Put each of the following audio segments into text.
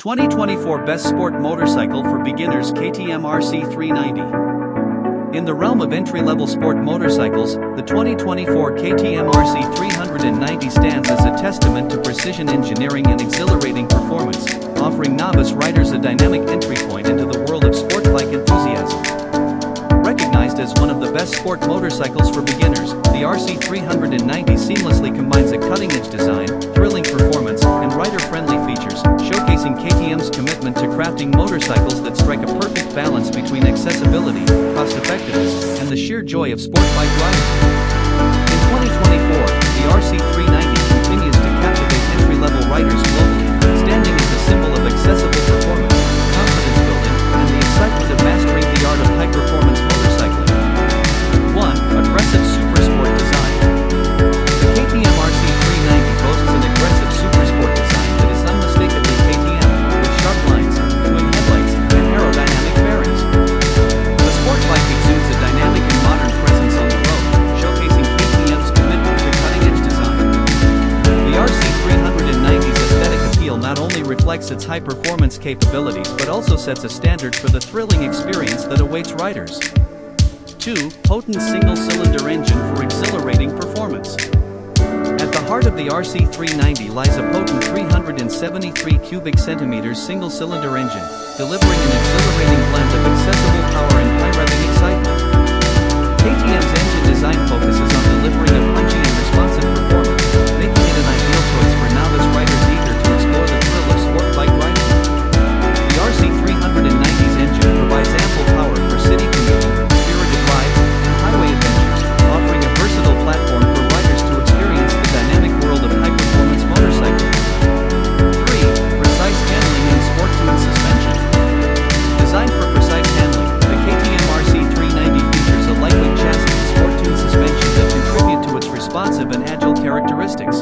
2024 Best Sport Motorcycle for Beginners KTM RC 390. In the realm of entry-level sport motorcycles, the 2024 KTM RC 390 stands as a testament to precision engineering and exhilarating performance, offering novice riders a dynamic entry point into the world of sport bike enthusiasm. Recognized as one of the best sport motorcycles for beginners, the RC 390 seamlessly combines a cutting-edge design, thrilling performance, and rider-friendly features, showcasing KTM's commitment to crafting motorcycles that strike a perfect balance between accessibility, cost-effectiveness, and the sheer joy of sport bike riding. In 2024, the RC 390 continues to captivate entry-level riders globally, standing as a symbol of accessible performance, confidence building, and the excitement of mastering the art of high-performance motorcycling. 1. Aggressive Super Sport Design. The KTM RC 390 boasts an aggressive super sport design that is unmistakably KTM, with sharp lines, twin headlights, and aerodynamic bearings. The sport bike exudes a dynamic and modern presence on the road, showcasing KTM's commitment to cutting-edge design. The RC 390's aesthetic appeal not only reflects its high-performance capabilities but also sets a standard for the thrilling experience that awaits riders. 2. Potent single-cylinder engine for exhilarating performance. At the heart of the RC 390 lies a potent 373 cubic centimeters single-cylinder engine, delivering an exhilarating blend of accessible power and high-revving excitement. KTM's engine design focuses on delivering a punchy and responsive performance, making it an ideal choice for novice riders eager to explore the thrill of sport bike riding. The RC 390's engine provides ample power for city commuting, spirited rides, and highway adventures, offering a versatile platform for riders to experience the dynamic world of high-performance motorcycling. 3. Precise handling and sport-tuned suspension. Designed for precise handling, the KTM RC 390 features a lightweight chassis and sport-tuned suspension that contribute to its responsive and agile characteristics.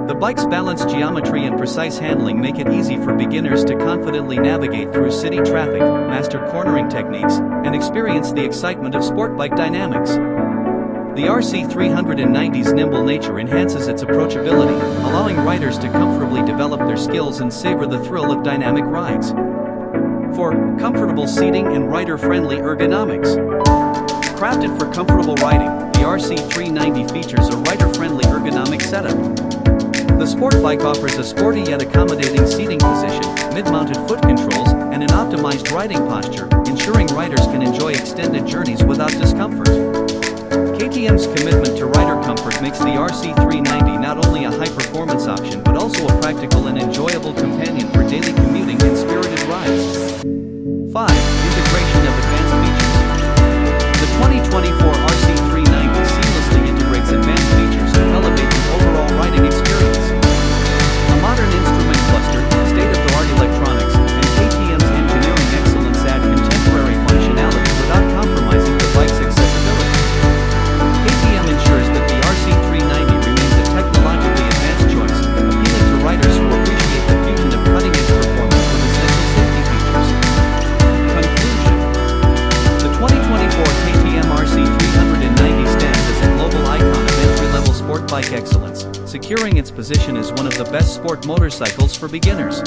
The bike's balanced geometry and precise handling make it easy for beginners to confidently navigate through city traffic, master cornering techniques, and experience the excitement of sport bike dynamics. The RC 390's nimble nature enhances its approachability, allowing riders to comfortably develop their skills and savor the thrill of dynamic rides. 4. Comfortable seating and rider-friendly ergonomics. Crafted for comfortable riding, the RC 390 features a rider-friendly ergonomic setup. The sport bike offers a sporty yet accommodating seating position, mid-mounted foot controls, and an optimized riding posture, ensuring riders can enjoy extended journeys without discomfort. KTM's commitment to rider comfort makes the RC 390 not only a high-performance option but also a practical and enjoyable companion for daily commuting and spirited rides. 5. Integration of advanced features. The 2024 RC 390 seamlessly integrates advanced features to elevate the overall riding experience. A modern instrument cluster, state-of-the-art electronics, and KTM's engineering excellence add contemporary functionality without compromising the bike's accessibility. KTM ensures that the RC 390 remains a technologically advanced choice, appealing to riders who appreciate the fusion of cutting-edge performance with essential safety features. Conclusion. The 2024 KTM RC 390 stands as a global icon of entry-level sport bike excellence, securing its position as one of the best sport motorcycles for beginners.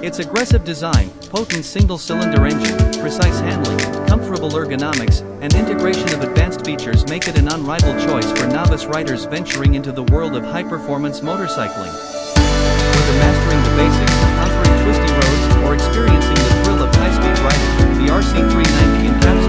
Its aggressive design, potent single-cylinder engine, precise handling, comfortable ergonomics, and integration of advanced features make it an unrivaled choice for novice riders venturing into the world of high-performance motorcycling. Whether mastering the basics, conquering twisty roads, or experiencing the thrill of high-speed riding, the RC 390 encapsulates